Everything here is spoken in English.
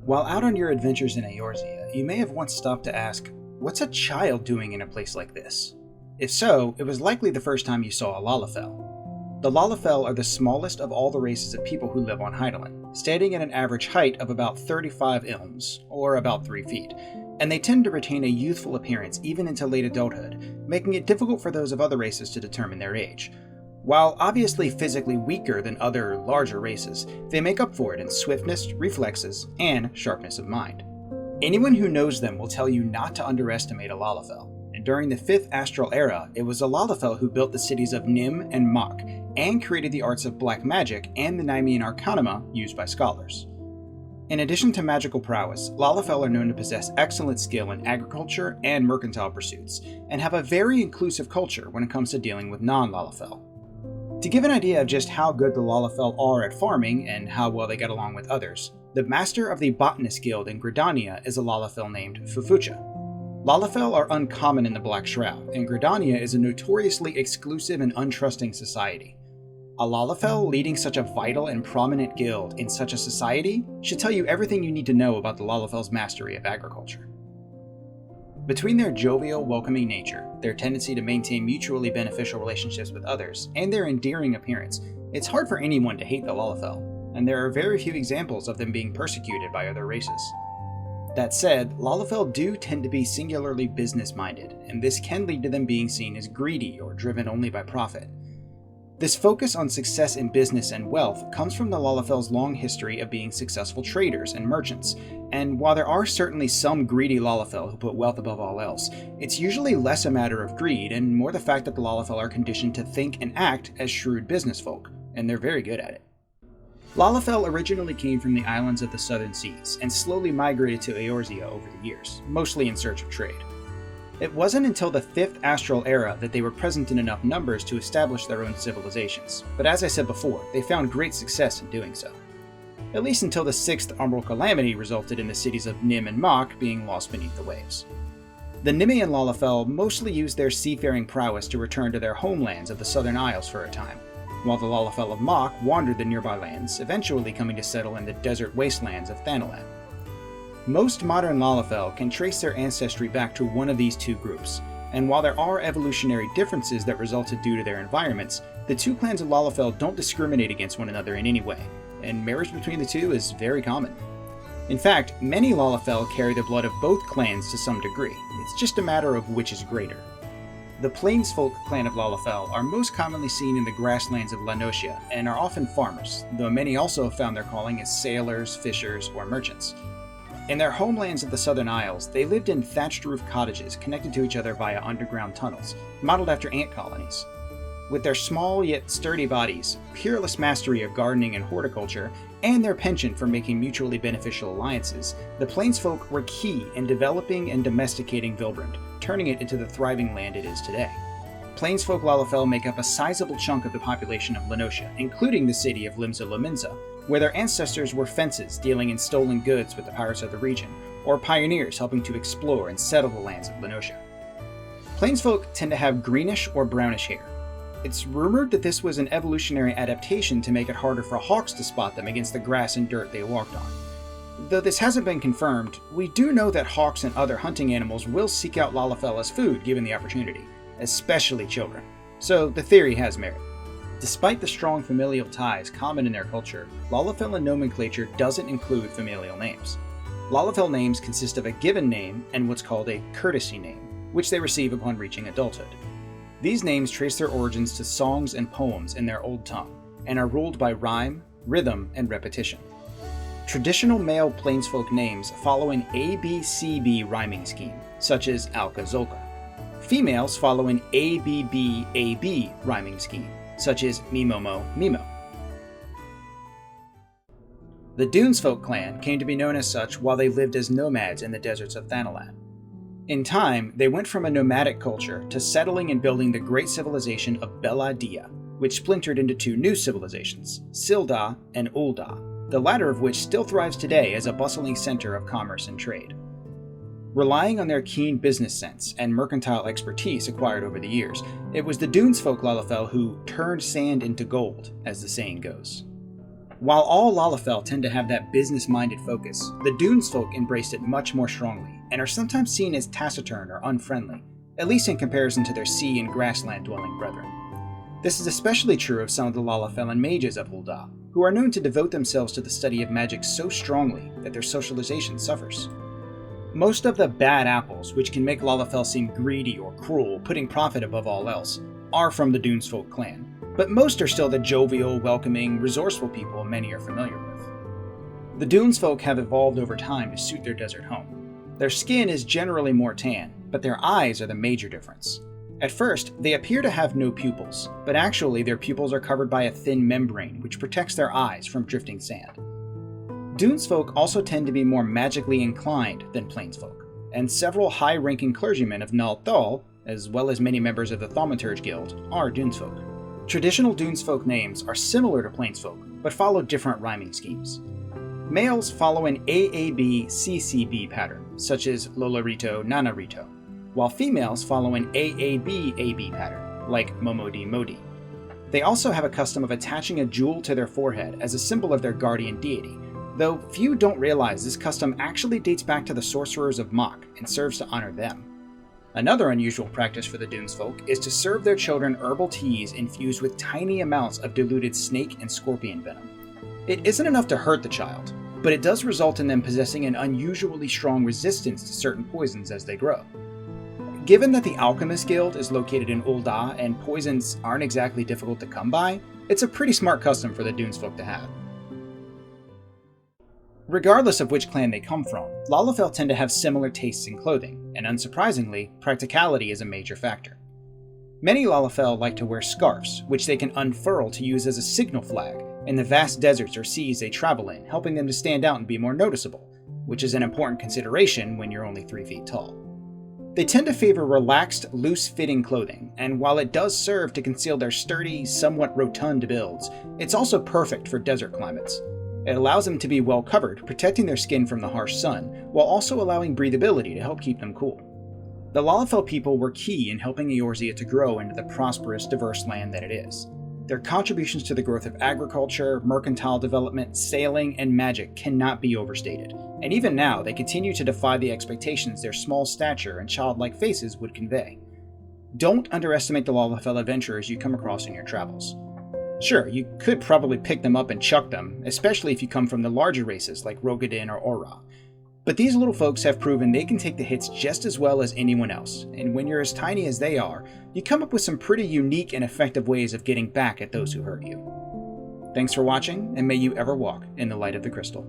While out on your adventures in Eorzea, you may have once stopped to ask, what's a child doing in a place like this? If so, it was likely the first time you saw a Lalafell. The Lalafell are the smallest of all the races of people who live on Hydaelyn, standing at an average height of about 35 ilms, or about 3 feet, and they tend to retain a youthful appearance even into late adulthood, making it difficult for those of other races to determine their age. While obviously physically weaker than other, larger races, they make up for it in swiftness, reflexes, and sharpness of mind. Anyone who knows them will tell you not to underestimate a Lalafell, and during the 5th Astral Era, it was a Lalafell who built the cities of Nim and Mok, and created the arts of black magic and the Nemean Arcanuma used by scholars. In addition to magical prowess, Lalafell are known to possess excellent skill in agriculture and mercantile pursuits, and have a very inclusive culture when it comes to dealing with non-Lalafell. To give an idea of just how good the Lalafell are at farming and how well they get along with others, the master of the Botanist Guild in Gridania is a Lalafell named Fufucha. Lalafell are uncommon in the Black Shroud, and Gridania is a notoriously exclusive and untrusting society. A Lalafell leading such a vital and prominent guild in such a society should tell you everything you need to know about the Lalafell's mastery of agriculture. Between their jovial, welcoming nature, their tendency to maintain mutually beneficial relationships with others, and their endearing appearance, it's hard for anyone to hate the Lalafell, and there are very few examples of them being persecuted by other races. That said, Lalafell do tend to be singularly business-minded, and this can lead to them being seen as greedy or driven only by profit. This focus on success in business and wealth comes from the Lalafell's long history of being successful traders and merchants, and while there are certainly some greedy Lalafell who put wealth above all else, it's usually less a matter of greed and more the fact that the Lalafell are conditioned to think and act as shrewd business folk, and they're very good at it. Lalafell originally came from the islands of the southern seas and slowly migrated to Eorzea over the years, mostly in search of trade. It wasn't until the 5th Astral Era that they were present in enough numbers to establish their own civilizations, but as I said before, they found great success in doing so. At least until the 6th Umbral Calamity resulted in the cities of Nim and Mok being lost beneath the waves. The Nemean Lalafell mostly used their seafaring prowess to return to their homelands of the Southern Isles for a time, while the Lalafell of Mok wandered the nearby lands, eventually coming to settle in the desert wastelands of Thanalan. Most modern Lalafell can trace their ancestry back to one of these two groups, and while there are evolutionary differences that resulted due to their environments, the two clans of Lalafell don't discriminate against one another in any way, and marriage between the two is very common. In fact, many Lalafell carry the blood of both clans to some degree, it's just a matter of which is greater. The Plainsfolk clan of Lalafell are most commonly seen in the grasslands of La Notia and are often farmers, though many also have found their calling as sailors, fishers, or merchants. In their homelands of the Southern Isles, they lived in thatched-roof cottages connected to each other via underground tunnels, modeled after ant colonies. With their small yet sturdy bodies, peerless mastery of gardening and horticulture, and their penchant for making mutually beneficial alliances, the Plainsfolk were key in developing and domesticating Wilveren, turning it into the thriving land it is today. Plainsfolk Lalafell make up a sizable chunk of the population of La Notia, including the city of Limsa Lominsa, where their ancestors were fences dealing in stolen goods with the pirates of the region, or pioneers helping to explore and settle the lands of La Notia. Plainsfolk tend to have greenish or brownish hair. It's rumored that this was an evolutionary adaptation to make it harder for hawks to spot them against the grass and dirt they walked on. Though this hasn't been confirmed, we do know that hawks and other hunting animals will seek out Lalafell as food given the opportunity, especially children, so the theory has merit. Despite the strong familial ties common in their culture, Lalafellan nomenclature doesn't include familial names. Lalafell names consist of a given name and what's called a courtesy name, which they receive upon reaching adulthood. These names trace their origins to songs and poems in their old tongue, and are ruled by rhyme, rhythm, and repetition. Traditional male Plainsfolk names follow an ABCB rhyming scheme, such as Alka Zolka. Females follow an ABBAB rhyming scheme, such as Mimomo Mimo. The Dunesfolk clan came to be known as such while they lived as nomads in the deserts of Thanalan. In time, they went from a nomadic culture to settling and building the great civilization of Bela Dia, which splintered into two new civilizations, Silda and Ulda, the latter of which still thrives today as a bustling center of commerce and trade. Relying on their keen business sense and mercantile expertise acquired over the years, it was the Dunesfolk Lalafell who turned sand into gold, as the saying goes. While all Lalafell tend to have that business-minded focus, the Dunes folk embraced it much more strongly, and are sometimes seen as taciturn or unfriendly, at least in comparison to their sea and grassland-dwelling brethren. This is especially true of some of the Lalafellan mages of Ul'dah, who are known to devote themselves to the study of magic so strongly that their socialization suffers. Most of the bad apples, which can make Lalafell seem greedy or cruel, putting profit above all else, are from the Dunes folk clan, but most are still the jovial, welcoming, resourceful people many are familiar with. The Dunes folk have evolved over time to suit their desert home. Their skin is generally more tan, but their eyes are the major difference. At first, they appear to have no pupils, but actually their pupils are covered by a thin membrane which protects their eyes from drifting sand. Dunes folk also tend to be more magically inclined than Plains folk, and several high-ranking clergymen of Nal Thal, as well as many members of the Thaumaturge Guild, are Dunes folk. Traditional Dunes folk names are similar to Plains folk, but follow different rhyming schemes. Males follow an AAB-CCB pattern, such as Lolarito Nanarito, while females follow an AAB-AB pattern, like Momodi Modi. They also have a custom of attaching a jewel to their forehead as a symbol of their guardian deity, though few don't realize this custom actually dates back to the sorcerers of Mok and serves to honor them. Another unusual practice for the Dunes folk is to serve their children herbal teas infused with tiny amounts of diluted snake and scorpion venom. It isn't enough to hurt the child, but it does result in them possessing an unusually strong resistance to certain poisons as they grow. Given that the Alchemist Guild is located in Ul'dah and poisons aren't exactly difficult to come by, it's a pretty smart custom for the Dunes folk to have. Regardless of which clan they come from, Lalafell tend to have similar tastes in clothing, and unsurprisingly, practicality is a major factor. Many Lalafell like to wear scarves, which they can unfurl to use as a signal flag in the vast deserts or seas they travel in, helping them to stand out and be more noticeable, which is an important consideration when you're only 3 feet tall. They tend to favor relaxed, loose-fitting clothing, and while it does serve to conceal their sturdy, somewhat rotund builds, it's also perfect for desert climates. It allows them to be well covered, protecting their skin from the harsh sun, while also allowing breathability to help keep them cool. The Lalafell people were key in helping Eorzea to grow into the prosperous, diverse land that it is. Their contributions to the growth of agriculture, mercantile development, sailing, and magic cannot be overstated, and even now they continue to defy the expectations their small stature and childlike faces would convey. Don't underestimate the Lalafell adventurers you come across in your travels. Sure, you could probably pick them up and chuck them, especially if you come from the larger races like Rogadin or Ora. But these little folks have proven they can take the hits just as well as anyone else, and when you're as tiny as they are, you come up with some pretty unique and effective ways of getting back at those who hurt you. Thanks for watching, and may you ever walk in the light of the crystal.